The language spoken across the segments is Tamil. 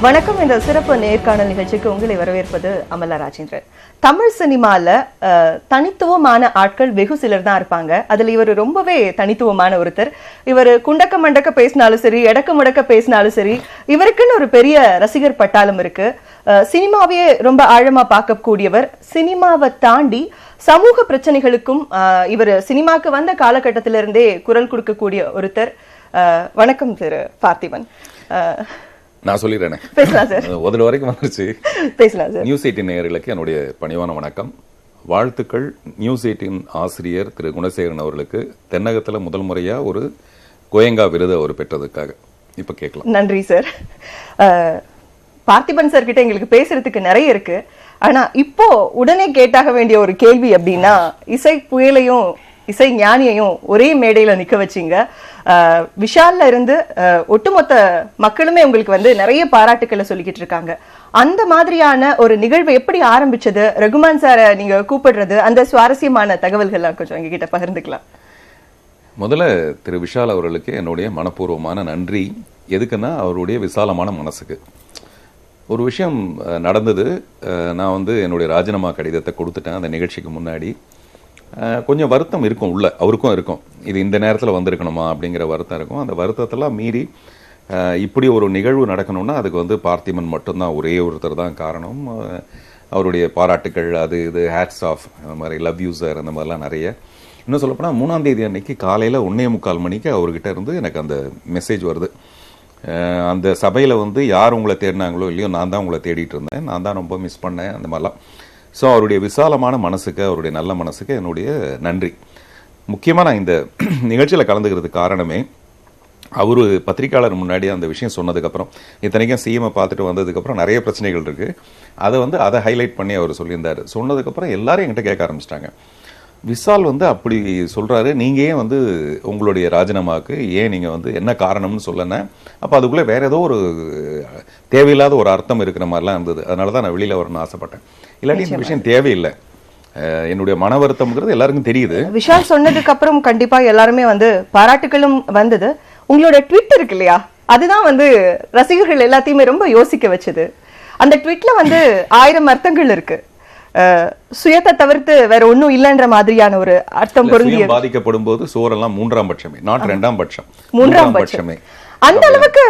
வணக்கம். இந்த சிறப்பு நேர்காணல் நிகழ்ச்சிக்கு உங்களை வரவேற்பது அமலா ராஜேந்திரன். தமிழ் சினிமால தனித்துவமான ஆட்கள் வெகு சிலர் தான் இருப்பாங்க. அதுல இவர் ரொம்பவே தனித்துவமான ஒருத்தர். இவர் குண்டக்க மண்டக்க பேசினாலும் சரி, எடக்க முடக்க பேசினாலும் சரி, இவருக்குன்னு ஒரு பெரிய ரசிகர் பட்டாளம் இருக்கு. சினிமாவையே ரொம்ப ஆழமா பார்க்கக்கூடியவர். சினிமாவை தாண்டி சமூக பிரச்சனைகளுக்கும் இவர் சினிமாக்கு வந்த காலகட்டத்திலிருந்தே குரல் கொடுக்கக்கூடிய ஒருத்தர். வணக்கம் திரு பார்த்திபன். நான் சொல்லிடுறேன். பேசலாம் சார். முதல்ல வரைக்கும் வந்துருச்சு. பேசலாம் சார். நியூஸ் 18 நேயர்களுக்கு என்னுடைய பணிவான வணக்கம், வாழ்த்துக்கள். நியூஸ் 18 ஆசிரியர் திரு குணசேகரன் அவர்களுக்கு தென்னகத்துல முதல் முறையா ஒரு கோயங்கா விருது அவர் பெற்றதுக்காக இப்ப கேட்கலாம். நன்றி சார். பார்த்திபன் சார் கிட்ட எங்களுக்கு பேசுறதுக்கு நிறைய இருக்கு. ஆனா இப்போ உடனே கேட்டாக வேண்டிய ஒரு கேள்வி அப்படின்னா, இசை புயலையும் இசை ஞானியையும் ஒரே மேடையில நிக்க வச்சிங்க. விஷால்ல இருந்து ஒட்டுமொத்த மக்களுமே உங்களுக்கு நிறைய பாராட்டுக்களை சொல்லிக்கிட்டு இருக்காங்க. அந்த மாதிரியான ஒரு நிகழ்வு எப்படி ஆரம்பிச்சது? ரகுமான் சாரை நீங்க கூப்பிடுறது, அந்த சுவாரஸ்யமான தகவல்கள்லாம் கொஞ்சம் எங்ககிட்ட பகிர்ந்துக்கலாம். முதல்ல திரு விஷால் அவர்களுக்கு என்னுடைய மனப்பூர்வமான நன்றி. எதுக்குன்னா அவருடைய விசாலமான மனசுக்கு. ஒரு விஷயம் நடந்தது. நான் என்னுடைய ராஜினாமா கடிதத்தை கொடுத்துட்டேன் அந்த நிகழ்ச்சிக்கு முன்னாடி. கொஞ்சம் வருத்தம் இருக்கும், உள்ள அவருக்கும் இருக்கும். இது இந்த நேரத்தில் வந்திருக்கணுமா அப்படிங்கிற வருத்தம் இருக்கும். அந்த வருத்தத்தெல்லாம் மீறி இப்படி ஒரு நிகழ்வு நடக்கணும்னா அதுக்கு பார்த்திபன் மட்டும்தான், ஒரே ஒருத்தர் தான் காரணம். அவருடைய பாராட்டுக்கள், அது இது ஹேட்ஸ் ஆஃப், அந்த மாதிரி லவ் யூ சார், அந்த மாதிரிலாம் நிறைய. இன்னும் சொல்லப்போனால் 3ஆம் தேதி அன்னைக்கு காலையில் 1:45 மணிக்கு அவர்கிட்ட இருந்து எனக்கு அந்த மெசேஜ் வருது. அந்த சபையில் யார் உங்களை தேடினாங்களோ இல்லையோ, நான் தான் உங்களை தேடிட்டு இருந்தேன், நான் தான் ரொம்ப மிஸ் பண்ணேன், அந்த மாதிரிலாம். ஸோ அவருடைய விசாலமான மனசுக்கு, அவருடைய நல்ல மனசுக்கு என்னுடைய நன்றி. முக்கியமாக நான் இந்த நிகழ்ச்சியில் கலந்துக்கிறதுக்கு காரணமே, அவர் பத்திரிக்கையாளர் முன்னாடி அந்த விஷயம் சொன்னதுக்கப்புறம், இத்தனைக்கும் சிஎம்ஐ பார்த்துட்டு வந்ததுக்கப்புறம் நிறைய பிரச்சனைகள் இருக்குது, அதை ஹைலைட் பண்ணி அவர் சொல்லியிருந்தார். சொன்னதுக்கப்புறம் எல்லாரும் என்கிட்ட கேட்க ஆரம்பிச்சிட்டாங்க, விஷால் அப்படி சொல்கிறாரு, நீங்கள் ஏன் உங்களுடைய ராஜினாமாவுக்கு ஏன் நீங்கள் என்ன காரணம்னு சொல்லணும். அப்போ அதுக்குள்ளே வேறு ஏதோ ஒரு தேவையில்லாத ஒரு அர்த்தம் இருக்கிற மாதிரிலாம் இருந்தது. அதனால தான் நான் வெளியில் வரணும்னு ஆசைப்பட்டேன். இல்லாட்டி இந்த விஷயம் தேவையில்லை. என்னுடைய மன வருத்தம்ங்கிறது எல்லாருக்கும் தெரியுது. விஷால் சொன்னதுக்கு அப்புறம் கண்டிப்பா எல்லாருமே பாராட்டுகளும் வந்தது. உங்களோட ட்வீட் இருக்கு இல்லையா, அதுதான் ரசிகர்கள் எல்லாத்தையுமே ரொம்ப யோசிக்க வச்சது. அந்த ட்வீட்ல 1000 அர்த்தங்கள் இருக்கு. சுயத்தை தவிர்த்து வேற ஒன்னும் இல்லைன்ற மாதிரியான ஒரு அர்த்தம் பொருந்திய. பாதிக்கப்படும் போது சோரெல்லாம் 3ஆம் பட்சமே, நாட் 2ஆம் பட்சம், 3ஆம் பட்சமே. அந்த அளவுக்கு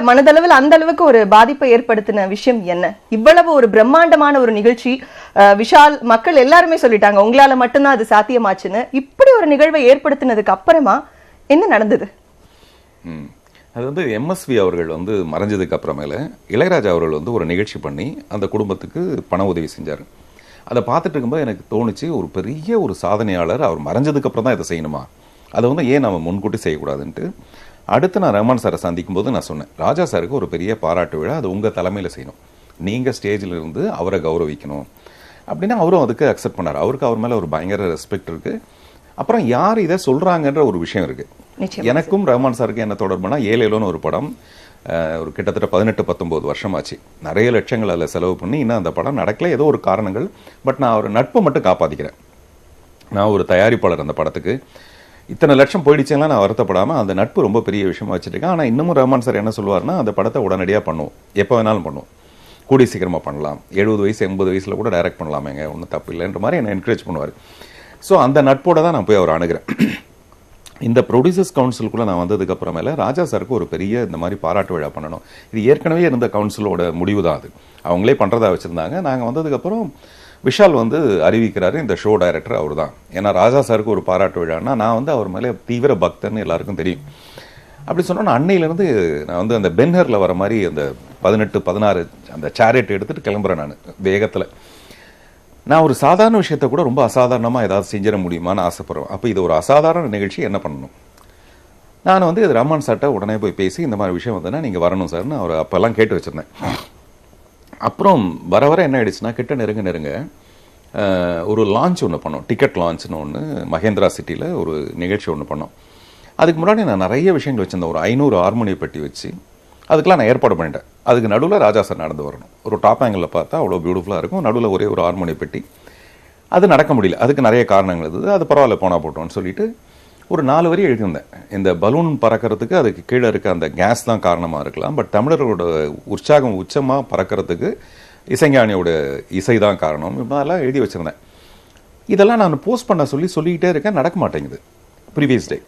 மனதளவில் அந்த அளவுக்கு ஒரு பாதிப்பை ஏற்படுத்தின விஷயம் என்ன? இவ்வளவு ஒரு பிரம்மாண்டமான ஒரு நிகழ்ச்சி, விஷால் மக்கள் எல்லாருமே சொல்லிட்டாங்க உங்களால மட்டும்தான் அது சாத்தியமாச்சுன்னு. இப்படி ஒரு நிகழ்வை ஏற்படுத்தினதுக்கு அப்புறமா என்ன நடந்தது? அது எம்எஸ்வி அவர்கள் மறைஞ்சதுக்கு அப்புறமேல இளையராஜா அவர்கள் ஒரு நிகழ்ச்சி பண்ணி அந்த குடும்பத்துக்கு பண உதவி செஞ்சார். அதை பார்த்துட்டு இருக்கும்போது எனக்கு தோணுச்சு, ஒரு பெரிய ஒரு சாதனையாளர் அவர் மறைஞ்சதுக்கு அப்புறம் தான் இதை செய்யணுமா, அதை ஏன் நம்ம முன்கூட்டி செய்யக்கூடாதுன்ட்டு. அடுத்து நான் ரஹ்மான் சாரை சந்திக்கும் போது நான் சொன்னேன், ராஜா சாருக்கு ஒரு பெரிய பாராட்டு விழா, அது உங்கள் தலைமையில் செய்யணும், நீங்கள் ஸ்டேஜில் இருந்து அவரை கௌரவிக்கணும் அப்படின்னா அவரும் அதுக்கு அக்செப்ட் பண்ணார். அவருக்கு அவர் மேலே ஒரு பயங்கர ரெஸ்பெக்ட் இருக்குது. அப்புறம் யார் இதை சொல்கிறாங்கன்ற ஒரு விஷயம் இருக்குது. எனக்கும் ரஹ்மான் சாருக்கு என்ன தொடர்புனா, ஏலேலோன்னு ஒரு படம் ஒரு கிட்டத்தட்ட 18-19 வருஷமாச்சு. நிறைய லட்சங்கள் அதில் செலவு பண்ணி இன்னும் அந்த படம் நடக்கல, ஏதோ ஒரு காரணங்கள். பட் நான் ஒரு நட்பை மட்டும் காப்பாற்றிக்கிறேன். நான் ஒரு தயாரிப்பாளர், அந்த படத்துக்கு இத்தனை லட்சம் போயிடுச்சுன்னா நான் வருத்தப்படாமல் அந்த நட்பு ரொம்ப பெரிய விஷயமா வச்சுருக்கேன். ஆனால் இன்னமும் ரஹ்மான் சார் என்ன சொல்லுவார்னா, அந்த படத்தை உடனடியாக பண்ணுவோம், எப்போ வேணாலும் பண்ணுவோம், கூடிய சீக்கிரமாக பண்ணலாம், 70 வயசு 80 வயசில் கூட டைரக்ட் பண்ணலாமேங்க, ஒன்றும் தப்பு இல்லைன்ற மாதிரி என்னை என்கரேஜ் பண்ணுவார். ஸோ அந்த நட்போடு தான் நான் போய் அவர் அணுகிறேன். இந்த ப்ரொடியூசர்ஸ் கவுன்சிலுக்குள்ளே நான் வந்ததுக்கப்புறமேல ராஜா சாருக்கு ஒரு பெரிய இந்த மாதிரி பாராட்டு விழா பண்ணணும். இது ஏற்கனவே இருந்த கவுன்சிலோட முடிவு தான், அது அவங்களே பண்ணுறதா வச்சுருந்தாங்க. நாங்கள் வந்ததுக்கப்புறம் விஷால் அறிவிக்கிறாரு, இந்த ஷோ டைரக்டர் அவர் தான். ஏன்னா ராஜா சாருக்கு ஒரு பாராட்டு விழான்னா நான் அவர் மேலே தீவிர பக்தன்னு எல்லாருக்கும் தெரியும். அப்படி சொன்னால் அன்னையிலேருந்து நான் அந்த பென்ஹரில் வர மாதிரி அந்த 18-16 அந்த சேரட் எடுத்துகிட்டு கிளம்புறேன். நான் வேகத்தில் நான் ஒரு சாதாரண விஷயத்த கூட ரொம்ப அசாதாரணமாக ஏதாவது செஞ்சிட முடியுமான்னு ஆசைப்படுறேன். அப்போ இது ஒரு அசாதாரண நிகழ்ச்சி, என்ன பண்ணணும்? நான் இது ரஹ்மான் சார்ட்ட உடனே போய் பேசி, இந்த மாதிரி விஷயம் வந்ததுன்னா நீங்கள் வரணும் சார்னு அவர் அப்போல்லாம் கேட்டு வச்சுருந்தேன். அப்புறம் வர வர என்ன ஆயிடுச்சுன்னா, கிட்ட நெருங்க ஒரு லான்ச் ஒன்று பண்ணோம், டிக்கெட் லான்ச்னு ஒன்று மகேந்திரா சிட்டியில் ஒரு நிகழ்ச்சி ஒன்று பண்ணோம். அதுக்கு முன்னாடி நான் நிறைய விஷயங்கள் வச்சுருந்தேன். ஒரு 500 ஹார்மோனியை பெட்டி வச்சு அதுக்கெலாம் நான் ஏற்பாடு பண்ணிட்டேன். அதுக்கு நடுவில் ராஜா சார் நடந்து வரணும். ஒரு டாப் ஆங்கிளில் பார்த்தா அவ்வளோ பியூட்டிஃபுல்லாக இருக்கும். நடுவில் ஒரே ஒரு ஹார்மோனியை பெட்டி, அது நடக்க முடியல. அதுக்கு நிறைய காரணங்கள் இருந்தது. அது பரவாயில்ல, போனால் போட்டோம்னு சொல்லிட்டு ஒரு 4 வரி எழுதியிருந்தேன். இந்த பலூன் பறக்கிறதுக்கு அதுக்கு கீழே இருக்க அந்த கேஸ் தான் காரணமாக இருக்கலாம், பட் தமிழர்களோட உற்சாகம் உச்சமாக பறக்கிறதுக்கு இசைஞானியோட இசை தான் காரணம். இப்படிலாம் எழுதி வச்சுருந்தேன். இதெல்லாம் நான் போஸ்ட் பண்ண சொல்லிக்கிட்டே இருக்கேன், நடக்க மாட்டேங்குது. ப்ரீவியஸ் டே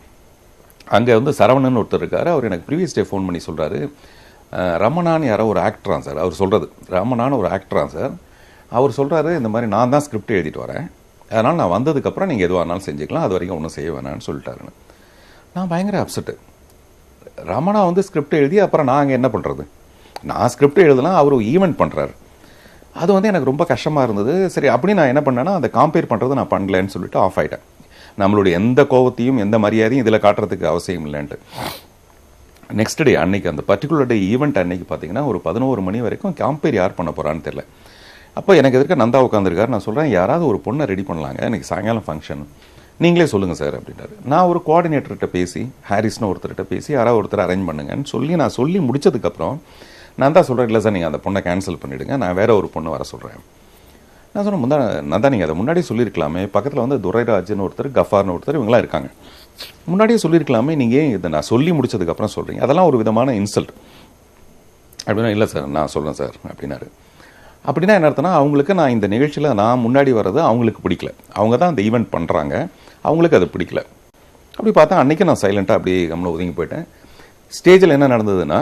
அங்கே வந்து சரவணன் ஒருத்தர் இருக்கார், அவர் எனக்கு ப்ரீவியஸ் டே ஃபோன் பண்ணி சொல்கிறாரு, ரமணான்னு யாரோ ஒரு ஆக்டரான் சார், அவர் சொல்கிறது ரமணான்னு ஒரு ஆக்டரான் சார், அவர் சொல்கிறாரு இந்த மாதிரி நான் தான் ஸ்கிரிப்ட் எழுதிட்டு வரேன், அதனால் நான் வந்ததுக்கப்புறம் நீங்கள் எதுவாக இருந்தாலும் செஞ்சுக்கலாம், அது வரைக்கும் ஒன்றும் செய்ய வேணான்னு சொல்லிட்டாருன்னு. நான் பயங்கர அப்செட்டு. ரமணா வந்து ஸ்கிரிப்ட் எழுதி அப்புறம் நான் அங்கே என்ன பண்ணுறது? நான் ஸ்கிரிப்ட் எழுதலாம், அவர் ஈவெண்ட் பண்ணுறாரு. அது வந்து எனக்கு ரொம்ப கஷ்டமாக இருந்தது. சரி, அப்படி நான் என்ன பண்ணேன்னா அந்த காம்பேர் பண்ணுறது நான் பண்ணலன்னு சொல்லிட்டு ஆஃப் ஆகிட்டேன். நம்மளுடைய எந்த கோவத்தையும் எந்த மரியாதையும் இதில் காட்டுறதுக்கு அவசியம் இல்லைன்ட்டு. நெக்ஸ்ட் டே அன்னைக்கு அந்த பர்டிகுலர் டே ஈவெண்ட் அன்னைக்கு பார்த்தீங்கன்னா ஒரு 11 மணி வரைக்கும் காம்பேர் யார் பண்ண போகிறான்னு தெரியல. அப்போ எனக்கு எதிர்க்க நந்தா உட்காந்துருக்காரு. நான் சொல்கிறேன், யாராவது ஒரு பொண்ணை ரெடி பண்ணலாங்க, எனக்கு சாயங்காலம் ஃபங்க்ஷன், நீங்களே சொல்லுங்கள் சார் அப்படின்ட்டாரு. நான் ஒரு கோஆர்டினேட்டர்கிட்ட பேசி, ஹாரிஸ்னு ஒருத்தர்கிட்ட பேசி யாராவது ஒருத்தர் அரேஞ்ச் பண்ணுங்கன்னு சொல்லி முடிச்சதுக்கப்புறம் நான் தான் சொல்கிறேன், இல்லை சார் நீங்கள் அந்த பொண்ணை கேன்சல் பண்ணிவிடுங்க, நான் வேற ஒரு பொண்ணை வர சொல்கிறேன். நான் சொன்னேன், நான் தான் நீங்கள் அதை முன்னாடியே சொல்லியிருக்கலாமே, பக்கத்தில் வந்து துரைராஜ்னு ஒருத்தர், கஃபார்னு ஒருத்தர், இவங்களாம் இருக்காங்க, முன்னாடியே சொல்லியிருக்கலாமே, நீங்கள் இதை நான் சொல்லி முடிச்சதுக்கப்புறம் சொல்கிறீங்க, அதெல்லாம் ஒரு விதமான இன்சல்ட் அப்படின்னா. இல்லை சார் நான் சொல்கிறேன் சார் அப்படின்னாரு. அப்படின்னா என்ன அர்த்தம்னா, அவங்களுக்கு நான் இந்த நிகழ்ச்சியில் நான் முன்னாடி வர்றது அவங்களுக்கு பிடிக்கல, அவங்க தான் அந்த ஈவெண்ட் பண்ணுறாங்க, அவங்களுக்கு அது பிடிக்கல. அப்படி பார்த்தா அன்றைக்கி நான் சைலண்ட்டாக அப்படியே கம்முன்னு ஒதுங்கி போயிட்டேன். ஸ்டேஜில் என்ன நடந்ததுன்னா,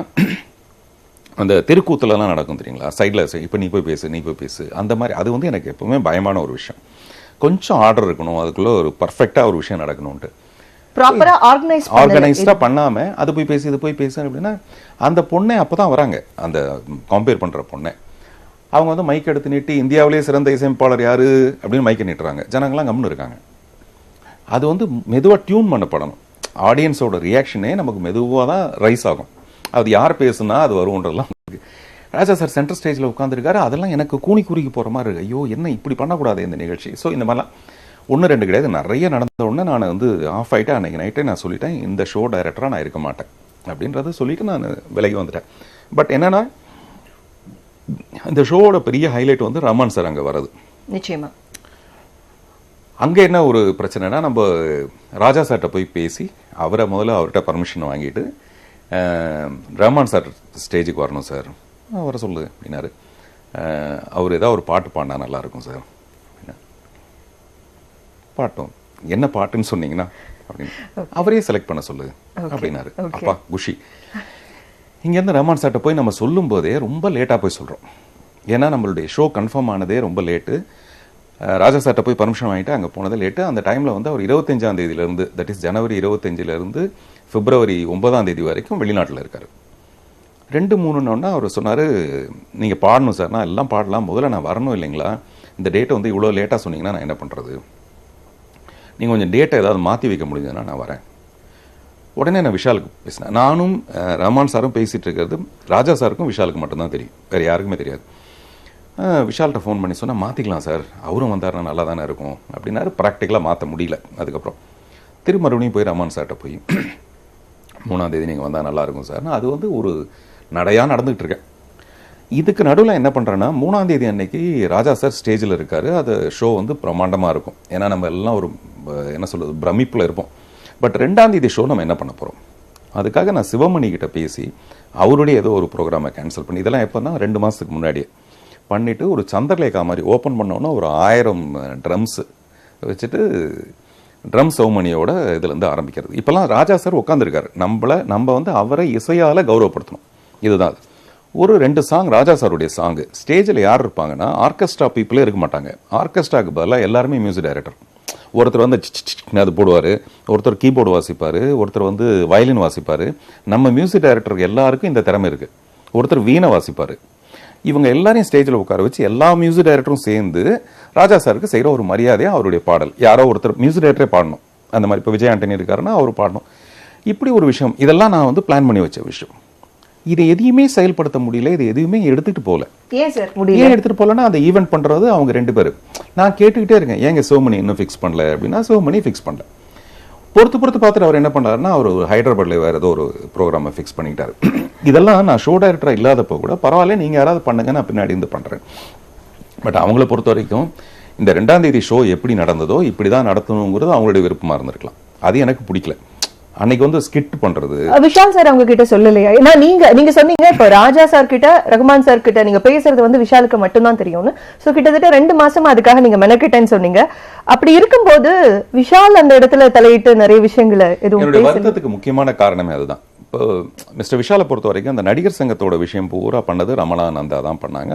அந்த தெருக்கூத்துலலாம் நடக்கும் தெரியுங்களா, சைடில் இப்போ நீ போய் பேசு அந்த மாதிரி. அது வந்து எனக்கு எப்பவுமே பயமான ஒரு விஷயம். கொஞ்சம் ஆர்டர் இருக்கணும், அதுக்குள்ளே ஒரு பர்ஃபெக்டாக ஒரு விஷயம் நடக்கணும்ட்டு ப்ராப்பரா ஆர்கனைஸ்டாக பண்ணாமல் அது போய் பேசு இது போய் பேசு அப்படின்னா, அந்த பொண்ணை அப்போ தான் வராங்க, அந்த கம்பேர் பண்ணுற பொண்ணை. அவங்க வந்து மைக் எடுத்து நீட்டி இந்தியாவிலேயே சிறந்த இசையமைப்பாளர் யார் அப்படின்னு மைக்கை நீட்டுறாங்க. ஜனங்கள்லாம் கம்னு இருக்காங்க. அது வந்து மெதுவாக டியூன் பண்ணப்படணும். ஆடியன்ஸோட ரியாக்ஷனே நமக்கு மெதுவாக தான் ரைஸ் ஆகும். அது யார் பேசுனா அது வரும்ன்றதுலாம். ராஜா சார் சென்டர் ஸ்டேஜில் உட்காந்துருக்காரு. அதெல்லாம் எனக்கு கூனி குறுக்கி போகிற மாதிரி இருக்கு. ஐயோ, என்ன இப்படி பண்ணக்கூடாது இந்த நிகழ்ச்சி. ஸோ இந்த மாதிரிலாம் 1-2 கிடையாது, நிறைய நடந்த உடனே நான் வந்து ஆஃப் ஆகிட்டேன். அன்றைக்கி நைட்டே நான் சொல்லிட்டேன், இந்த ஷோ டைரக்டராக நான் இருக்க மாட்டேன் அப்படின்றத சொல்லிவிட்டு நான் விலகி வந்துட்டேன். பட் என்னென்னா, இந்த ஷோவோட பெரிய ஹைலைட் வந்து ரமண் சார் அங்கே வர்றது. நிச்சயமா அங்கே என்ன ஒரு பிரச்சனைனா, நம்ம ராஜா சார்கிட்ட போய் பேசி முதல்ல அவர்கிட்ட பர்மிஷன் வாங்கிட்டு, ரஹ்மான் சார் ஸ்டேஜுக்கு வரணும் சார், வர சொல்லு அப்படின்னாரு. அவர் ஏதாவது ஒரு பாட்டு பாடினா நல்லாயிருக்கும் சார் அப்படின்னா. பாட்டும் என்ன பாட்டுன்னு சொன்னீங்கன்னா அப்படின்னு அவரே செலக்ட் பண்ண சொல்லு அப்படின்னாரு. அப்பா குஷி. இங்கேருந்து ரஹ்மான் சார்கிட்ட போய் நம்ம சொல்லும் போதே ரொம்ப லேட்டாக போய் சொல்கிறோம். ஏன்னா நம்மளுடைய ஷோ கன்ஃபார்ம் ஆனதே ரொம்ப லேட்டு. ராஜா சார்கிட்ட போய் பர்மிஷன் வாங்கிட்டு அங்கே போனதே லேட்டு. அந்த டைமில் வந்து அவர் 25ஆம் தேதியிலேருந்து, தட் இஸ் ஜனவரி 25லேருந்து பிப்ரவரி 9ஆம் தேதி வரைக்கும் வெளிநாட்டில் இருக்கார். 2-3 அவர் சொன்னார், நீங்கள் பாடணும் சார். நான் எல்லாம் பாடலாம், முதல்ல நான் வரணும் இல்லைங்களா, இந்த டேட்டை வந்து இவ்வளோ லேட்டாக சொன்னீங்கன்னா நான் என்ன பண்ணுறது, நீங்கள் கொஞ்சம் டேட்டை ஏதாவது மாற்றி வைக்க முடிஞ்சதுன்னா நான் வரேன். உடனே நான் விஷாலுக்கு பேசினேன். நானும் ரஹ்மான் சாரும் பேசிகிட்டு இருக்கிறது ராஜா சாருக்கும் விஷாலுக்கு மட்டும்தான் தெரியும், வேறு யாருக்குமே தெரியாது. விஷால்கிட்ட ஃபோன் பண்ணி சொன்னால் மாற்றிக்கலாம் சார், அவரும் வந்தார்னா நல்லா தானே இருக்கும் அப்படின்னாரு. ப்ராக்டிக்கலாக மாற்ற முடியல. அதுக்கப்புறம் மறுபடியும் போய் ரஹ்மான் சார்கிட்ட போய் 3ஆம் தேதி நீங்கள் வந்தால் நல்லாயிருக்கும் சார். அது வந்து ஒரு நடையாக நடந்துகிட்டு இருக்கேன். இதுக்கு நடுவில் என்ன பண்ணுறேன்னா, 3ஆம் தேதி அன்னைக்கு ராஜா சார் ஸ்டேஜில் இருக்கார். அது ஷோ வந்து பிரமாண்டமாக இருக்கும். ஏன்னா நம்ம எல்லாம் ஒரு என்ன சொல்கிறது பிரமிப்பில் இருப்போம். பட் 2ஆம் தேதி ஷோ நம்ம என்ன பண்ண போகிறோம், அதுக்காக நான் சிவமணி கிட்ட பேசி அவருடைய ஏதோ ஒரு ப்ரோக்ராமை கேன்சல் பண்ணி, இதெல்லாம் எப்போனா 2 மாதத்துக்கு முன்னாடியே பண்ணிவிட்டு, ஒரு சந்திரலேகா மாதிரி ஓப்பன் பண்ணோன்னா ஒரு 1000 ட்ரம்ஸு வச்சுட்டு ட்ரம் சிவமணியோட இதுலேருந்து ஆரம்பிக்கிறது. இப்போல்லாம் ராஜா சார் உட்காந்துருக்காரு. நம்ம வந்து அவரை இசையால் கௌரவப்படுத்தணும். இதுதான் ஒரு 2 சாங் ராஜா சாருடைய சாங்கு. ஸ்டேஜில் யார் இருப்பாங்கன்னா, ஆர்கெஸ்ட்ரா பீப்புளே இருக்க மாட்டாங்க. ஆர்கெஸ்ட்ராவுக்கு பதிலாக எல்லாருமே மியூசிக் டைரக்டர். ஒருத்தர் வந்து அது போடுவார், ஒருத்தர் கீபோர்டு வாசிப்பார், ஒருத்தர் வந்து வயலின் வாசிப்பார். நம்ம மியூசிக் டைரக்டருக்கு எல்லாருக்கும் இந்த திறமை இருக்குது. ஒருத்தர் வீணை வாசிப்பார். இவங்க எல்லாரையும் ஸ்டேஜில் உட்கார வச்சு எல்லா மியூசிக் டைரக்டரும் சேர்ந்து ராஜா சாருக்கு செய்கிற ஒரு மரியாதையாக அவருடைய பாடல் யாரோ ஒருத்தர் மியூசிக் டைரக்டரே பாடணும். அந்த மாதிரி இப்போ விஜய் ஆண்டனி இருக்காருன்னா அவர் பாடணும். இப்படி ஒரு விஷயம், இதெல்லாம் நான் வந்து பிளான் பண்ணி வச்ச விஷயம். இதை எதையுமே செயல்படுத்த முடியல, இது எதுவுமே எடுத்துகிட்டு போகல. ஏன் எடுத்துகிட்டு போகலன்னா, அந்த ஈவெண்ட் பண்ணுறது அவங்க 2 பேர். நான் கேட்டுக்கிட்டே இருக்கேன், ஏங்க சிவமணி இன்னும் ஃபிக்ஸ் பண்ணல அப்படின்னா, சிவமணி ஃபிக்ஸ் பண்ணல. பொறுத்து பார்த்துட்டு அவர் என்ன பண்ணாருன்னா, அவர் ஹைதராபாத்தில் வேறு ஏதோ ஒரு ப்ரோக்ராமை ஃபிக்ஸ் பண்ணிக்கிட்டாரு. இதெல்லாம் நான் ஷோ டைரக்டராக இல்லாதப்போ கூட பரவாயில்ல, நீங்கள் யாராவது பண்ணுங்க, நான் பின்னாடி இருந்து பண்ணுறேன். பட் அவங்கள பொறுத்த வரைக்கும் இந்த 2ஆம் தேதி ஷோ எப்படி நடந்ததோ இப்படி தான் நடத்தணுங்கிறது அவங்களுடைய விருப்பமாக இருந்திருக்கலாம். அது எனக்கு பிடிக்கல. அன்னைக்கு வந்து ஸ்கிட் பண்றது. விஷால் சார் அவங்க கிட்ட சொல்லலையா? ஏன்னா நீங்க சொன்னீங்க இப்ப ராஜா சார் கிட்ட ரகுமான் சார் கிட்ட நீங்க பேசுறது வந்து விஷாலுக்கு மட்டும்தான் தெரியும்னு. சோ கிட்டத்தட்ட 2 மாசமா அதுக்காக நீங்க மெனக்கிட்டேன்னு சொன்னீங்க. அப்படி இருக்கும்போது விஷால் அந்த இடத்துல தலையிட்டு நிறைய விஷயங்களை எதுவும் என்னுடைய வருத்தத்துக்கு முக்கியமான காரணமே அதுதான். இப்போ மிஸ்டர் விஷாலை பொறுத்த வரைக்கும் அந்த நடிகர் சங்கத்தோட விஷயம் பூரா பண்ணது ரமணா நந்தா தான் பண்ணாங்க.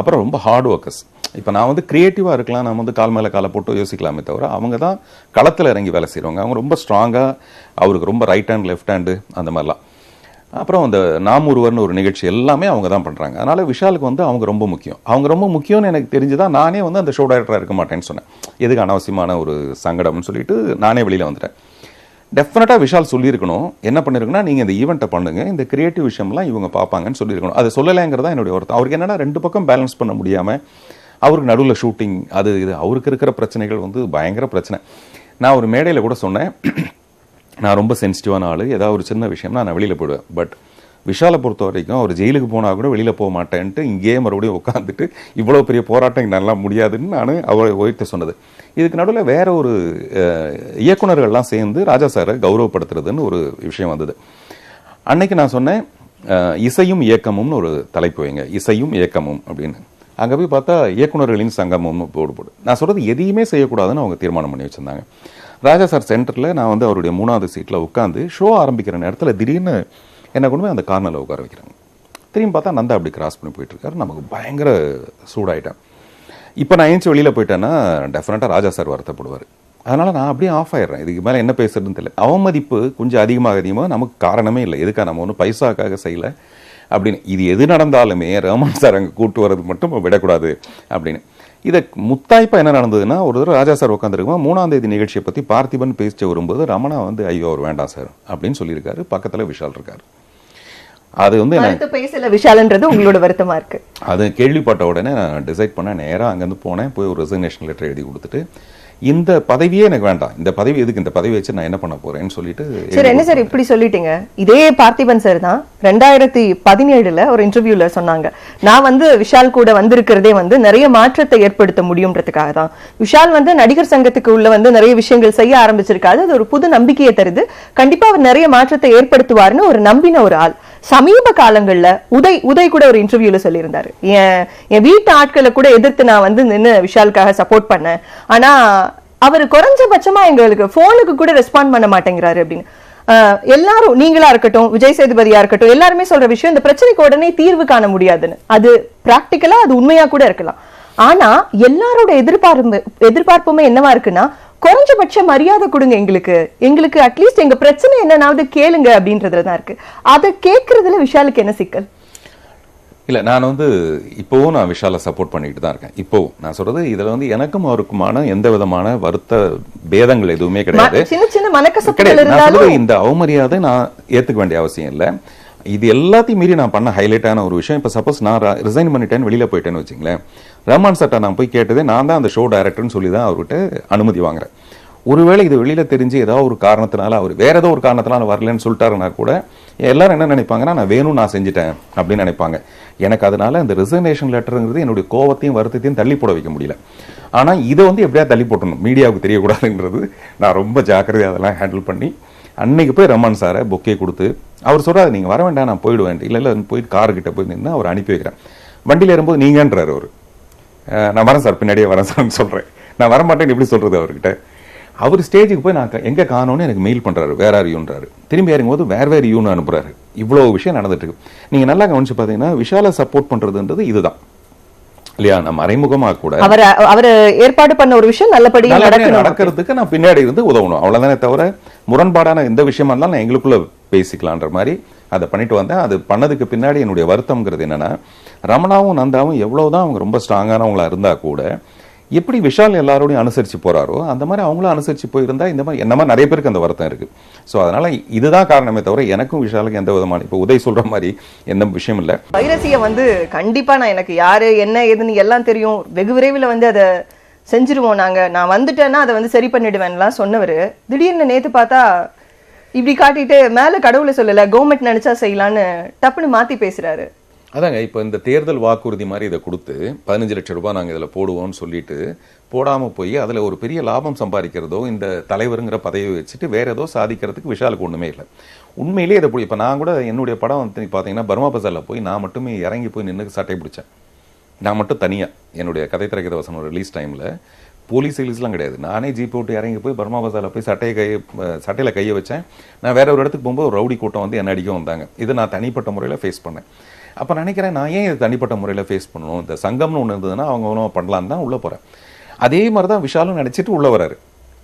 அப்புறம் ரொம்ப ஹார்ட் ஒர்க்கர்ஸ். இப்போ நான் வந்து கிரியேட்டிவா இருக்கலாம், நம்ம வந்து கால் மேல காலை போட்டு யோசிக்கலாமே தவிர அவங்க தான் களத்தில் இறங்கி வேலை செய்கிறவங்க. அவங்க ரொம்ப ஸ்ட்ராங்கா, அவருக்கு ரொம்ப ரைட் ஹேண்ட் லெஃப்ட் ஹேண்டு அந்த மாதிரிலாம். அப்புறம் அந்த நாம் ஒருவர்னு ஒரு நிகழ்ச்சி எல்லாமே அவங்க தான் பண்றாங்க. அதனால விஷாலுக்கு வந்து அவங்க ரொம்ப முக்கியம். அவங்க ரொம்ப முக்கியம்னு எனக்கு தெரிஞ்சுதான் நானே வந்து அந்த ஷோ டைரக்டரா இருக்க மாட்டேன்னு சொன்னேன். எதுக்கு அனாவசியமான ஒரு சங்கடம்னு சொல்லிட்டு நானே வெளியில வந்துட்டேன். டெஃபினட்டா விஷால் சொல்லியிருக்கணும், என்ன பண்ணிருக்குன்னா நீங்க இந்த ஈவெண்ட்டை பண்ணுங்க, இந்த கிரியேட்டிவ் விஷயம்லாம் இவங்க பார்ப்பாங்கன்னு சொல்லியிருக்கணும். அதை சொல்லலைங்கிறதா என்னுடைய ஒருத்தர். அவருக்கு என்னன்னா 2 பக்கம் பேலன்ஸ் பண்ண முடியாம அவருக்கு நடுவில் ஷூட்டிங் அது இது அவருக்கு இருக்கிற பிரச்சனைகள் வந்து பயங்கர பிரச்சனை. நான் ஒரு மேடையில் கூட சொன்னேன், நான் ரொம்ப சென்சிட்டிவான ஆளு, ஏதாவது ஒரு சின்ன விஷயம்னா நான் வெளியில் போயிடுவேன். பட் விஷாலை பொறுத்த வரைக்கும் அவர் ஜெயிலுக்கு போனால் கூட வெளியில் போக மாட்டேன்ட்டு இங்கேயே மறுபடியும் உட்காந்துட்டு இவ்வளோ பெரிய போராட்டம் நல்லா முடியாதுன்னு நான் அவரை ஒய்த்து சொன்னது. இதுக்கு நடுவில் வேற ஒரு இயக்குநர்கள்லாம் சேர்ந்து ராஜா சாரை கௌரவப்படுத்துறதுன்னு ஒரு விஷயம் வந்தது. அன்னைக்கு நான் சொன்னேன், இசையும் இயக்கமும்னு ஒரு தலைப்பு வைங்க, இசையும் இயக்கமும் அப்படின்னு. அங்கே போய் பார்த்தா இயக்குநர்களின் சங்கமம்னு போடு. நான் சொல்றது எதையுமே செய்யக்கூடாதுன்னு அவங்க தீர்மானம் பண்ணி வச்சிருந்தாங்க. ராஜா சார் சென்டரில் நான் வந்து அவருடைய 3வது சீட்டில் உட்காந்து ஷோ ஆரம்பிக்கிற நேரத்தில் திடீர்னு என்னை கொண்டு போய் அந்த கார்னரில் உட்கார வைக்கிறாங்க. திரும்பி பார்த்தா நந்தா அப்படி கிராஸ் பண்ணி போயிட்டு இருக்காரு. நமக்கு பயங்கர சூடாயிட்டேன். இப்போ நான் ஏஞ்சி வெளியில் போயிட்டேன்னா டெஃபினட்டாக ராஜா சார் வருத்தப்படுவார். அதனால நான் அப்படியே ஆஃப் ஆயிடுறேன். இதுக்கு மேலே என்ன பேசுறதுன்னு தெரியல. அவமதிப்பு கொஞ்சம் அதிகமாக நமக்கு காரணமே இல்லை. எதுக்கா நம்ம ஒன்றும் பைசாக்காக செய்யலை அப்படின்னு. இது எது நடந்தாலுமே ரஹ்மான் சார் அங்கே கூட்டு வர்றது மட்டும் விடக்கூடாது அப்படின்னு. இதை முத்தாய்ப்பா என்ன நடந்ததுன்னா, ஒரு தடவை ராஜா சார் உட்காந்துருக்கோம் 3ஆம் தேதி நிகழ்ச்சியை பற்றி பார்த்திபன் பேசிட்டு வரும்போது ரமணா வந்து ஐயோ அவர் வேண்டாம் சார் அப்படின்னு சொல்லியிருக்காரு. பக்கத்தில் விஷால் இருக்காரு. அது வந்து பேசல விஷால்ன்றது உங்களோட வருத்தமா இருக்கு. அது கேள்விப்பட்ட உடனே நான் டிசைட் பண்ண நேராக அங்கேருந்து போனேன். போய் ஒரு ரெசிக்னேஷன் லெட்டர் எழுதி கொடுத்துட்டு இந்த பதவியே எனக்கு வேண்டாம், இந்த பதவி எதுக்கு, இந்த பதவி வச்சு நான் என்ன பண்ண போறேன்னு சொல்லிட்டு. சரி, என்ன சார் இப்படி சொல்லிட்டீங்க? இதே பார்த்திபன் சார் தான் 2017 ஒரு இன்டர்வியூல சொன்னாங்க, நான் வந்து விஷால் கூட வந்திருக்கிறதே வந்து நிறைய மாற்றத்தை ஏற்படுத்த முடியும்ன்றதுக்காக தான். விஷால் வந்து நடிகர் சங்கத்துக்கு உள்ள வந்து நிறைய விஷயங்கள் செய்ய ஆரம்பிச்சிருக்காரு. அது ஒரு புது நம்பிக்கையை தருது. கண்டிப்பா அவர் நிறைய மாற்றத்தை ஏற்படுத்துவார்னு ஒரு நம்பின ஒரு ஆள். சமீப காலங்கள்ல உதய் கூட ஒரு இன்டர்வியூல சொல்லியிருந்தாரு, என் வீட்டு ஆட்களை கூட எதிர்த்து நான் வந்து நின்று விஷாலுக்காக சப்போர்ட் பண்ணேன், ஆனா அவர் குறைஞ்சபட்சமா எங்களுக்கு போனுக்கு கூட ரெஸ்பாண்ட் பண்ண மாட்டேங்கிறாரு அப்படின்னு. எல்லாரும், நீங்களா இருக்கட்டும், விஜய் சேதுபதியா இருக்கட்டும், எல்லாருமே சொல்ற விஷயம் இந்த பிரச்சனைக்கு உடனே தீர்வு காண முடியாதுன்னு. அது பிராக்டிக்கலா அது உண்மையா கூட இருக்கலாம். ஆனா எல்லாரோட எதிர்பார்ப்புமே என்னவா இருக்குன்னா, குறைஞ்சபட்ச மரியாதை கொடுங்க, எங்களுக்கு அட்லீஸ்ட் எங்க பிரச்சனை என்னன்னாவது கேளுங்க அப்படின்றதுலதான் இருக்கு. அதை கேட்கறதுல விஷாலுக்கு என்ன சிக்கல்? இல்ல, நான் வந்து இப்போவும் நான் விஷாலை சப்போர்ட் பண்ணிட்டு தான் இருக்கேன். இப்போவும் நான் சொல்றது, இதுல வந்து எனக்கும் அவருக்குமான எந்த விதமான வருத்த பேதங்கள் எதுவுமே கிடையாது. சின்ன சின்ன மனக்கசப்புகள் இருந்தாலும் இந்த அவமரியாதை நான் ஏத்துக்க வேண்டிய அவசியம் இல்லை. இது எல்லாத்தையும் மீறி நான் பண்ண ஹைலைட்டான ஒரு விஷயம், இப்போ சப்போஸ் நான் ரிசைன் பண்ணிட்டேன்னு வெளியில போயிட்டேன்னு வச்சுங்களேன், ரஹ்மான் சார்ட்ட நான் போய் கேட்டதே நான் தான் அந்த ஷோ டைரக்டர்னு சொல்லி தான் அவர்கிட்ட அனுமதி வாங்குறேன். ஒருவேளை இது வெளியில தெரிஞ்சு ஏதாவது ஒரு காரணத்தினால அவர் வேற ஏதோ ஒரு காரணத்தினால வரலன்னு சொல்லிட்டாருன்னா கூட எல்லாரும் என்ன நினைப்பாங்கன்னா, நான் வேணும் நான் செஞ்சுட்டேன் அப்படின்னு நினைப்பாங்க. எனக்கு அதனால அந்த ரிசைனேஷன் லெட்டருங்கிறது என்னுடைய கோவத்தையும் வருத்தத்தையும் தள்ளி போட வைக்க முடியல. ஆனா இதை வந்து எப்படியா தள்ளி போட்டணும், மீடியாவுக்கு தெரியக்கூடாதுன்றது நான் ரொம்ப ஜாக்கிரதையாக அதெல்லாம் ஹேண்டில் பண்ணி அன்னைக்கு போய் ரஹ்மான் சாரை பொக்கே கொடுத்து, அவர் சொல்றாரு நீங்க வர வேண்டாம் நான் போயிடுவேன், இல்லை போயிட்டு கார்கிட்ட போய் நின்று அவர் அனுப்பி வைக்கிறேன். வண்டியில் ஏறும்போது நீங்கன்றாரு அவர், நான் வரேன் சார் பின்னாடியே வரேன் சார்னு சொல்றேன். நான் வரமாட்டேன்னு எப்படி சொல்றது அவர்கிட்ட? அவர் ஸ்டேஜுக்கு போய் நான் எங்க காணோன்னு எனக்கு மெயில் பண்றாரு, வேற யூன்றாரு. திரும்பி இறங்கும்போது வேற யூன்னு அனுப்புறாரு. இவ்வளவு விஷயம் நடந்துட்டு இருக்கு. நீங்க நல்லா கவனிச்சு பாத்தீங்கன்னா விஷாலை சப்போர்ட் பண்றதுன்றது இதுதான் இல்லையா? நம்ம மறைமுகமா கூட அவர் ஏற்பாடு பண்ண ஒரு விஷயம் நல்லபடியா நடக்கிறதுக்கு நான் பின்னாடி இருந்து உதவணும், அவ்வளவுதானே தவிர முரண்பாடான எந்த விஷயமா இருந்தாலும் நான் எங்களுக்குள்ள பேசிக்கலான்ற மாதிரி அதை பண்ணிட்டு வந்தேன். அது பண்ணதுக்கு பின்னாடி என்னுடைய வருத்தம்ங்கிறது என்னன்னா, ரமணாவும் நந்தாவும் எவ்வளவுதான் அவங்க ரொம்ப ஸ்ட்ராங்கானவங்களா இருந்தா கூட எப்படி விஷால் எல்லாரோடையும் அனுசரிச்சு போறாரோ அந்த மாதிரி அவங்களும் அனுசரிச்சு போயிருந்தா இந்த மாதிரி என்ன மாதிரி நிறைய பேருக்கு அந்த வருத்தம் இருக்கு. ஸோ அதனால இதுதான் காரணமே தவிர எனக்கும் விஷாலுக்கு எந்த விதமான இப்போ உதய் சொல்ற மாதிரி எந்த விஷயம் இல்லை. வைரசியை வந்து கண்டிப்பா நான் எனக்கு யாரு என்ன ஏதுன்னு எல்லாம் தெரியும், வெகு விரைவில் வந்து அதை செஞ்சிருவோம், நான் வந்துட்டேன்னா அதை வந்து சரி பண்ணிடுவேன்லாம் சொன்னவர் திடீர்னு நேத்து பார்த்தா இப்படி காட்டிட்டு மேல கடவுளை சொல்லல கவர்மெண்ட் நினைச்சா செய்யலான்னு டப்புன்னு மாத்தி பேசுறாரு. அதாங்க இப்போ இந்த தேர்தல் வாக்குறுதி மாதிரி இதை கொடுத்து 15 லட்சம் ரூபாய் நாங்கள் இதில் போடுவோம்னு சொல்லிட்டு போடாமல் போய் அதில் ஒரு பெரிய லாபம் சம்பாதிக்கிறதோ இந்த தலைவருங்கிற பதவியை வச்சுட்டு வேற ஏதோ சாதிக்கிறதுக்கு விஷாலுக்கு ஒன்றுமே இல்லை. உண்மையிலேயே இதை இப்போ நான் கூட என்னுடைய படம் வந்து பார்த்தீங்கன்னா பர்மா பசாரில் போய் நான் மட்டுமே இறங்கி போய் நின்று சட்டை பிடிச்சேன். நான் மட்டும் தனியாக என்னுடைய கதை திரைக்கதை வசனம் ரிலீஸ் டைமில் போலீஸ் ரிலீஸ்லாம் கிடையாது. நானே ஜீப் போட்டு இறங்கி போய் பர்மா பசாரில் போய் சட்டையில் கையை வச்சேன். நான் வேற ஒரு இடத்துக்கு போகும்போது ஒரு ரவுடி கூட்டம் வந்து என்ன அடிக்க வந்தாங்க. இதை நான் தனிப்பட்ட முறையில் ஃபேஸ் பண்ணேன். அப்போ நினைக்கிறேன் நான் ஏன் இது தனிப்பட்ட முறையில் ஃபேஸ் பண்ணணும், இந்த சங்கம்னு ஒன்று இருந்ததுன்னா அவங்க ஒன்றும் பண்ணலான்னு தான் உள்ளே போகிறேன். அதே மாதிரி தான் விஷாலும் நினச்சிட்டு உள்ளே வராரு.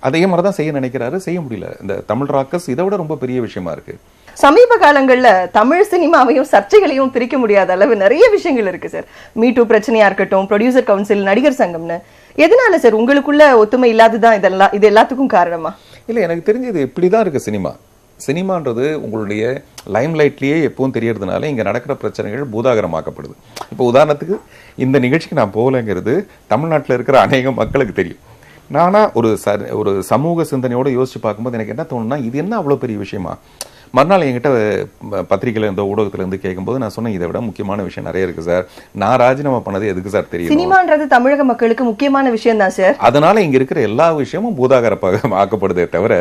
அதே மாதிரி தான் செய்ய நினைக்கிறாரு, செய்ய முடியல. இந்த தமிழ் ராக்கர்ஸ் இதை விட ரொம்ப பெரிய விஷயமா இருக்கு. சமீப காலங்கள்ல தமிழ் சினிமாவையும் சர்ச்சைகளையும் பிரிக்க முடியாத அளவு நிறைய விஷயங்கள் இருக்கு சார். மீ டூ பிரச்சனையா இருக்கட்டும், ப்ரொடியூசர் கவுன்சில், நடிகர் சங்கம்னு. எதனால சார் உங்களுக்குள்ள ஒத்துமை இல்லாததான் இது எல்லாத்துக்கும் காரணமா? இல்லை, எனக்கு தெரிஞ்சு இது இப்படிதான் இருக்கு சினிமா. சினிமான்றது உங்களுடைய லைம் லைட்லேயே எப்பவும் தெரியறதுனால இங்கே நடக்கிற பிரச்சனைகள் பூதாகரமாக்கப்படுது. இப்போ உதாரணத்துக்கு இந்த நிகழ்ச்சிக்கு நான் போகலைங்கிறது தமிழ்நாட்டில் இருக்கிற அநேக மக்களுக்கு தெரியும். நானா ஒரு சமூக சிந்தனையோடு யோசிச்சு பார்க்கும்போது எனக்கு என்ன தோணுன்னா, இது என்ன அவ்வளோ பெரிய விஷயமா? மறுநாள் என்கிட்ட பத்திரிகையில் இந்த ஊடகத்திலேருந்து கேட்கும்போது நான் சொன்னேன், இதை விட முக்கியமான விஷயம் நிறைய இருக்கு சார். நான் ராஜினாமா பண்ணது எதுக்கு சார் தெரியும்? சினிமான்றது தமிழக மக்களுக்கு முக்கியமான விஷயம் தான் சார். அதனால இங்க இருக்கிற எல்லா விஷயமும் பூதாகரப்பாக ஆக்கப்படுதே தவிர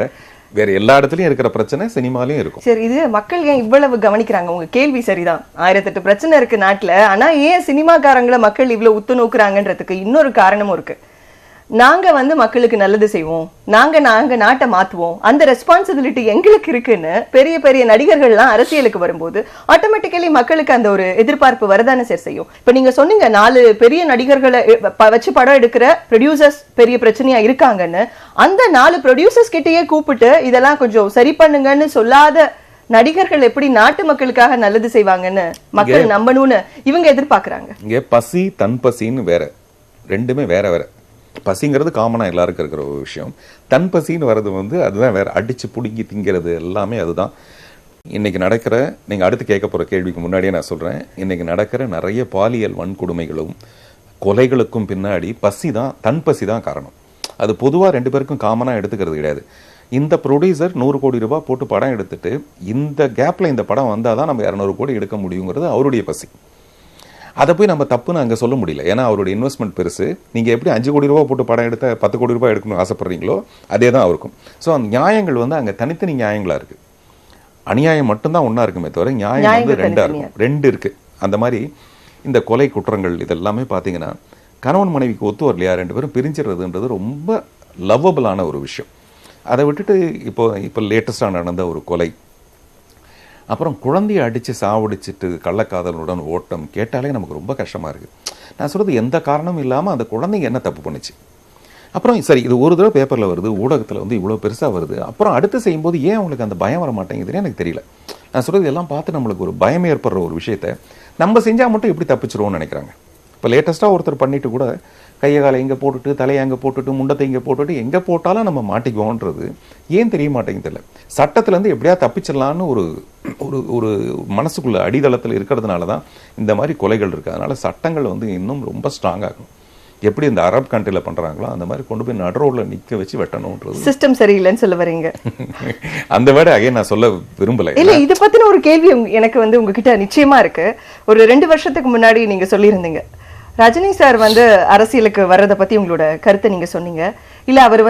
வேற எல்லா இடத்துலயும் இருக்கிற பிரச்சனை சினிமாலையும் இருக்கும். சரி, இது மக்கள் ஏன் இவ்வளவு கவனிக்கிறாங்க? உங்க கேள்வி சரிதான். 1008 பிரச்சனை இருக்கு நாட்டுல. ஆனா ஏன் சினிமாக்காரங்களை மக்கள் இவ்வளவு உத்து நோக்குறாங்கன்றதுக்கு இன்னொரு காரணமும் இருக்கு. நாங்க மக்களுக்கு நல்லது செய்வோம், நாங்க நாட்டை மாத்துவோம், அந்த ரெஸ்பான்சிபிலிட்டி எங்களுக்கு இருக்குன்னு பெரிய பெரிய நடிகர்கள்லாம் அரசியலுக்கு வரும்போது ஆட்டோமேட்டிக்கலி மக்களுக்கு அந்த ஒரு எதிர்பார்ப்பு வரதானே சார் செய்யும். இப்ப நீங்க சொன்னீங்க 4 பெரிய நடிகர்களை வச்சு படம் எடுக்கிற ப்ரொடியூசர்ஸ் பெரிய பிரச்சனையா இருக்காங்கன்னு. அந்த 4 ப்ரொடியூசர்ஸ் கிட்டயே கூப்பிட்டு இதெல்லாம் கொஞ்சம் சரி பண்ணுங்கன்னு சொல்லாத நடிகர்கள் எப்படி நாட்டு மக்களுக்காக நல்லது செய்வாங்கன்னு மக்கள் நம்பணும்னு இவங்க எதிர்பார்க்கறாங்க. இங்க பசி தன் பசின்னு வேற, ரெண்டுமே வேற வேற. பசிங்கிறது காமனா எல்லாருக்கும் இருக்கிற ஒரு விஷயம். தன் பசின்னு வர்றது அதுதான் வேற. அடிச்சு புடுங்கி திங்கிறது எல்லாமே அதுதான். இன்னைக்கு நடக்கிற, நீங்க அடுத்து கேட்க போற கேள்விக்கு முன்னாடியே நான் சொல்றேன், இன்னைக்கு நடக்கிற நிறைய பாலியல் வன்கொடுமைகளும் கொலைகளுக்கும் பின்னாடி பசி தான், தன் பசி தான் காரணம். அது பொதுவா 2 பேருக்கும் காமனா எடுத்துக்கிறது கிடையாது. இந்த ப்ரொடியூசர் 100 கோடி ரூபாய் போட்டு படம் எடுத்துட்டு இந்த கேப்ல இந்த படம் வந்தாதான் நம்ம 200 கோடி எடுக்க முடியுங்கிறது அவருடைய பசி. அதை போய் நம்ம தப்புன்னு அங்கே சொல்ல முடியல. ஏன்னா அவருடைய இன்வெஸ்ட்மெண்ட் பெருசு. நீங்கள் எப்படி 5 கோடி ரூபாய் போட்டு படம் எடுத்த 10 கோடி ரூபாய் எடுக்கணும்னு ஆசைப்படுறீங்களோ அதே தான் அவருக்கும். ஸோ அந்த நியாயங்கள் அங்கே தனித்தனி நியாயங்களா இருக்கு. அநியாயம் மட்டும்தான் ஒன்றா இருக்குமே தவிர நியாயம் 2 இருக்கும். 2 இருக்கு. அந்த மாதிரி இந்த கொலை குற்றங்கள் இதெல்லாமே பார்த்தீங்கன்னா கணவன் மனைவிக்கு ஒத்து வரலையா, 2 பேரும் பிரிஞ்சிடுறதுன்றது ரொம்ப லவ்வபிளான ஒரு விஷயம். அதை விட்டுட்டு இப்போ லேட்டஸ்டாக நடந்த ஒரு கொலை, அப்புறம் குழந்தைய அடித்து சாவடிச்சிட்டு கள்ளக்காதலுடன் ஓட்டம் கேட்டாலே நமக்கு ரொம்ப கஷ்டமாக இருக்குது. நான் சொல்கிறது எந்த காரணமும் இல்லாமல் அந்த குழந்தைங்க என்ன தப்பு பண்ணுச்சு? அப்புறம் சரி, இது ஒரு தடவை பேப்பரில் வருது, ஊடகத்தில் இவ்வளோ பெருசாக வருது, அப்புறம் அடுத்து செய்யும்போது ஏன் அவங்களுக்கு அந்த பயம் வர மாட்டேங்குதுன்னு எனக்கு தெரியல. நான் சொல்கிறது எல்லாம் பார்த்து நம்மளுக்கு ஒரு பயம் ஏற்படுற ஒரு விஷயத்த நம்ம செஞ்சால் மட்டும் எப்படி தப்பிச்சிருவோம்னு நினைக்கிறாங்க. இப்போ லேட்டஸ்ட்டாக ஒருத்தர் பண்ணிட்டு கூட கையை காலை இங்கே போட்டுட்டு தலையை அங்கே போட்டுட்டு முண்டத்தை இங்கே போட்டுட்டு எங்கே போட்டாலும் நம்ம மாட்டிக்குவோன்றது ஏன் தெரிய மாட்டேங்குது இல்லை. சட்டத்திலேருந்து எப்படியா தப்பிச்சிடலான்னு ஒரு ஒரு மனசுக்குள்ள அடித்தளத்தில் இருக்கிறதுனால தான் இந்த மாதிரி கொலைகள் இருக்குது. அதனால சட்டங்கள் இன்னும் ரொம்ப ஸ்ட்ராங்காகும். எப்படி இந்த அரப் கண்ட்ரியில் பண்ணுறாங்களோ அந்த மாதிரி கொண்டு போய் நடு ரோட்ல நிற்க வச்சு வெட்டணும்ன்றது சிஸ்டம் சரியில்லைன்னு சொல்ல வரீங்க. அந்த வேர்டு அகைன் நான் சொல்ல விரும்பலை. இல்லை, இது பற்றின ஒரு கேள்வி எனக்கு உங்ககிட்ட நிச்சயமா இருக்கு. ஒரு 2 வருஷத்துக்கு முன்னாடி நீங்க சொல்லியிருந்தீங்க, ரஜினி சார் அரசியலுக்கு வர்றதை பத்தி உங்களோட கருத்தை நீங்க சொன்னீங்க. இல்ல அவர்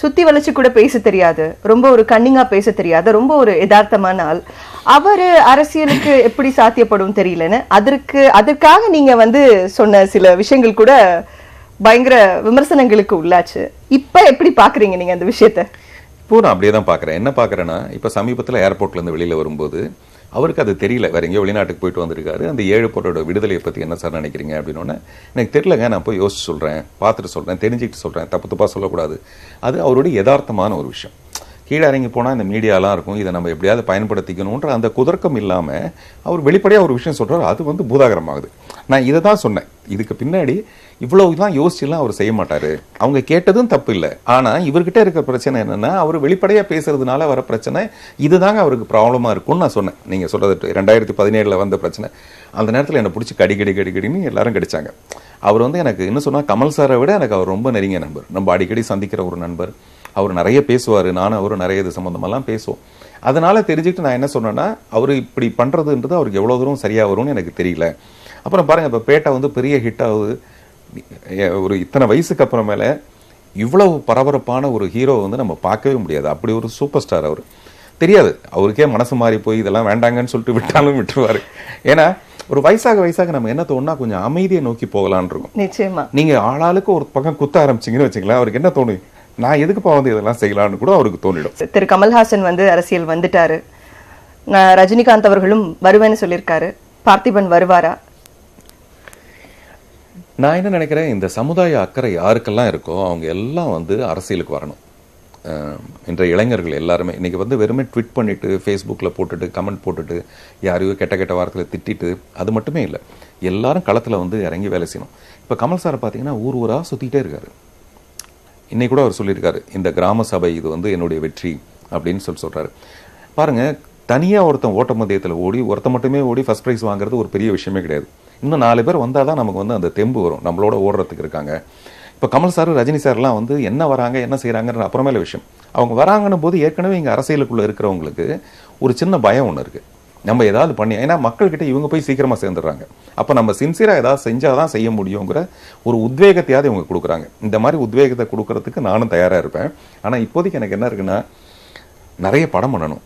சுத்தி வளைச்சு கூட பேச தெரியாது, ரொம்ப ஒரு கன்னிங்கா பேச தெரியாது, ரொம்ப ஒரு யதார்த்தமான ஆள், அவரு அரசியலுக்கு எப்படி சாத்தியப்படும் தெரியலன்னு அதற்காக நீங்க சொன்ன சில விஷயங்கள் கூட பயங்கர விமர்சனங்களுக்கு உள்ளாச்சு. இப்ப எப்படி பாக்குறீங்க நீங்க அந்த விஷயத்த? இப்போ நான் அப்படியே தான் பாக்குறேன். என்ன பாக்குறேன்னா, இப்ப சமீபத்தில் ஏர்போர்ட்ல இருந்து வெளியில வரும்போது அவருக்கு அது தெரியல, வேற எங்கேயோ வெளிநாட்டுக்கு போயிட்டு வந்திருக்காரு. அந்த 7 பேரோட விடுதலையை பற்றி என்ன சார் நினைக்கிறீங்க அப்படின்னோடனே, எனக்கு தெரியலங்க, நான் போய் யோசிச்சு சொல்கிறேன், பார்த்துட்டு சொல்கிறேன், தெரிஞ்சுக்கிட்டு சொல்கிறேன், தப்பு தப்பாக சொல்லக்கூடாது. அது அவருடைய யதார்த்தமான ஒரு விஷயம். கீழே இறங்கி போனால் இந்த மீடியாலாம் இருக்கும், இதை நம்ம எப்படியாவது பயன்படுத்திக்கணுன்ற அந்த குதர்க்கம் இல்லாமல் அவர் வெளிப்படையாக ஒரு விஷயம் சொல்கிறார். அது பூதாகரமாகுது. நான் இதை தான் சொன்னேன், இதுக்கு பின்னாடி இவ்வளவு தான் யோசிச்சுலாம் அவர் செய்ய மாட்டாரு. அவங்க கேட்டதும் தப்பு இல்லை. ஆனால் இவர்கிட்ட இருக்கிற பிரச்சனை என்னன்னா, அவர் வெளிப்படையாக பேசுறதுனால வர பிரச்சனை இதுதாங்க அவருக்கு ப்ராப்ளமாக இருக்கும்னு நான் சொன்னேன். நீங்கள் சொல்றது 2017 வந்த பிரச்சனை. அந்த நேரத்தில் என்னை பிடிச்சி கடின்னு எல்லாரும் கடிச்சாங்க. அவர் எனக்கு என்ன சொன்னால், கமல் சாரை விட எனக்கு அவர் ரொம்ப நெருங்கிய நண்பர், நம்ம அடிக்கடி சந்திக்கிற ஒரு நண்பர். அவர் நிறைய பேசுவார், நானும் அவரும் நிறைய இது சம்மந்தமெல்லாம் பேசுவோம். அதனால தெரிஞ்சுக்கிட்டு நான் என்ன சொன்னேன்னா, அவர் இப்படி பண்ணுறதுன்றது அவருக்கு எவ்வளோ தூரம் சரியாக வரும்னு எனக்கு தெரியல. அப்புறம் பாருங்க இப்போ பேட்டா வந்து பெரிய ஹிட் ஆகுது. ஒரு இத்தனை வயசுக்கு அப்புறமேல இவ்வளவு பரபரப்பான ஒரு ஹீரோ வந்து நம்ம பார்க்கவே முடியாது. அப்படி ஒரு சூப்பர் ஸ்டார் அவர். தெரியாது அவருக்கே மனசு மாறி போய் இதெல்லாம் வேண்டாங்கன்னு சொல்லிட்டு விட்டாலும் விட்டுருவாரு. ஏன்னா ஒரு வயசாக நம்ம என்ன தோணுனா கொஞ்சம் அமைதியை நோக்கி போகலான் இருக்கும். நிச்சயமா நீங்க ஆளாளுக்கு ஒரு பக்கம் குத்த ஆரம்பிச்சீங்கன்னு வச்சுக்கலாம், அவருக்கு என்ன தோணும், நான் எதுக்குப்பா வந்து இதெல்லாம் செய்யலாம்னு கூட அவருக்கு தோணிடும். திரு கமல்ஹாசன் வந்து அரசியல் வந்துட்டாரு, ரஜினிகாந்த் அவர்களும் வருவேன்னு சொல்லியிருக்காரு. பார்த்திபன் வருவாரா? நான் என்ன நினைக்கிறேன், இந்த சமுதாய அக்கறை யாருக்கெல்லாம் இருக்கோ அவங்க எல்லாம் வந்து அரசியலுக்கு வரணும். இன்றைய இளைஞர்கள் எல்லாருமே இன்னைக்கு வந்து வெறுமே ட்விட் பண்ணிட்டு ஃபேஸ்புக்கில் போட்டுட்டு கமெண்ட் போட்டுட்டு யாரையோ கெட்ட வாரத்தில் திட்டிட்டு அது மட்டுமே இல்லை, எல்லாரும் களத்தில் வந்து இறங்கி வேலை செய்யணும். இப்போ கமல் சார் பார்த்தீங்கன்னா ஊர் ஊராக சுற்றிக்கிட்டே இருக்காரு. இன்னைக்கு கூட அவர் சொல்லியிருக்காரு, இந்த கிராம சபை இது வந்து என்னுடைய வெற்றி அப்படின்னு சொல்கிறாரு. பாருங்கள், தனியாக ஒருத்தன் ஓட்ட மதியத்தில் ஓடி ஒருத்தன் மட்டுமே ஓடி ஃபர்ஸ்ட் ப்ரைஸ் வாங்குறது ஒரு பெரிய விஷயமே கிடையாது. இன்னும் 4 பேர் வந்தால் தான் நமக்கு வந்து அந்த தெம்பு வரும், நம்மளோட ஓடுறதுக்கு இருக்காங்க. இப்போ கமல் சார் ரஜினி சார்லாம் வந்து என்ன வராங்க என்ன செய்கிறாங்கன்ற அப்புறமேல விஷயம். அவங்க வராங்கன்னும் போது ஏற்கனவே இங்கே அரசியலுக்குள்ளே இருக்கிறவங்களுக்கு ஒரு சின்ன பயம் ஒன்று இருக்குது, நம்ம ஏதாவது பண்ணி, ஏன்னா மக்கள்கிட்ட இவங்க போய் சீக்கிரமாக சேர்ந்துடுறாங்க. அப்போ நம்ம சின்சியராக ஏதாவது செஞ்சால் தான் செய்ய முடியுங்கிற ஒரு உத்வேகத்தையாவது இவங்க கொடுக்குறாங்க. இந்த மாதிரி உத்வேகத்தை கொடுக்கறதுக்கு நானும் தயாராக இருப்பேன். ஆனால் இப்போதைக்கு எனக்கு என்ன இருக்குன்னா, நிறைய படம் பண்ணணும்.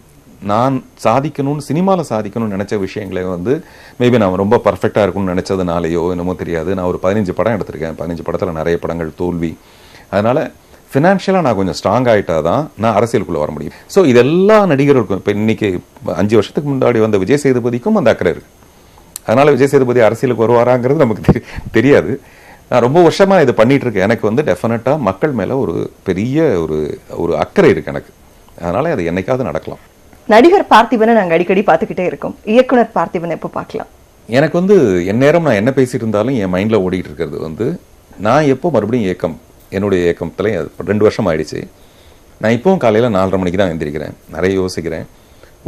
நான் சாதிக்கணும்னு சினிமாவில் சாதிக்கணும்னு நினச்ச விஷயங்களே வந்து மேபி நான் ரொம்ப பர்ஃபெக்டாக இருக்கும்னு நினச்சதுனாலையோ என்னமோ தெரியாது, நான் ஒரு 15 படம் எடுத்திருக்கேன். 15 படத்தில் நிறைய படங்கள் தோல்வி. அதனால் ஃபினான்ஷியலாக நான் கொஞ்சம் ஸ்ட்ராங் ஆகிட்டா தான் நான் அரசியலுக்குள்ளே வர முடியும். ஸோ இதெல்லா நடிகர்களுக்கும் இப்போ இன்றைக்கி 5 வருஷத்துக்கு முன்னாடி வந்த விஜய் சேதுபதிக்கும் அந்த அக்கறை இருக்குது. அதனால் விஜய் சேதுபதி அரசியலுக்கு வருவாராங்கிறது நமக்கு தெரியாது. நான் ரொம்ப வருஷமாக இதை பண்ணிகிட்டு இருக்கேன். எனக்கு வந்து டெஃபினட்டாக மக்கள் மேலே ஒரு பெரிய ஒரு அக்கறை இருக்குது எனக்கு. அதனால் அது என்னைக்காவது நடக்கலாம். நடிகர் பார்த்திபனை நாங்கள் அடிக்கடி பார்த்துக்கிட்டே இருக்கோம். இயக்குனர் பார்த்திபனை எப்போ பார்க்கலாம்? எனக்கு வந்து எந்நேரம் நான் என்ன பேசிட்டு இருந்தாலும் என் மைண்டில் ஓடிட்டு இருக்கிறது வந்து, நான் எப்போ மறுபடியும் என்னுடைய இயக்கத்தில் 2 வருஷம் ஆயிடுச்சு. நான் இப்போவும் காலையில் 4:30 மணிக்கு தான் எந்திரிக்கிறேன். நிறைய யோசிக்கிறேன்.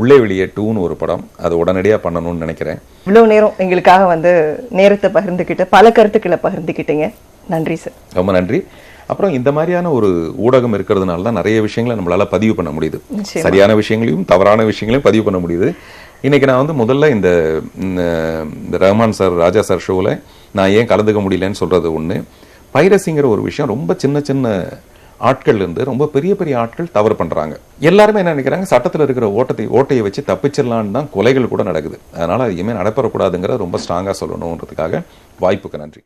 உள்ளே வெளியே 2ன்னு ஒரு படம், அதை உடனடியாக பண்ணணும்னு நினைக்கிறேன். இவ்வளோ நேரம் எங்களுக்காக வந்து நேரத்தை பகிர்ந்துக்கிட்டு பல கருத்துக்களை பகிர்ந்துக்கிட்டீங்க. நன்றி சார். ரொம்ப நன்றி. அப்புறம் இந்த மாதிரியான ஒரு ஊடகம் இருக்கிறதுனால தான் நிறைய விஷயங்களை நம்மளால பதிவு பண்ண முடியுது. சரியான விஷயங்களையும் தவறான விஷயங்களையும் பதிவு பண்ண முடியுது. இன்னைக்கு நான் வந்து முதல்ல இந்த ரஹ்மான் சார் ராஜா சார் ஷோவில் நான் ஏன் கலந்துக்க முடியலன்னு சொல்றது ஒன்று. பைரசிங்கிற ஒரு விஷயம் ரொம்ப சின்ன ஆட்கள் இருந்து ரொம்ப பெரிய ஆட்கள் தவறு பண்றாங்க. எல்லாருமே என்ன நினைக்கிறாங்க, சட்டத்தில் இருக்கிற ஓட்டையை வச்சு தப்பிச்சிடலான்னு தான் கொலைகள் கூட நடக்குது. அதனால அது இனிமேல் நடப்படக்கூடாதுங்கிற ரொம்ப ஸ்ட்ராங்கா சொல்லணுன்றதுக்காக வாய்ப்புக்கு நன்றி.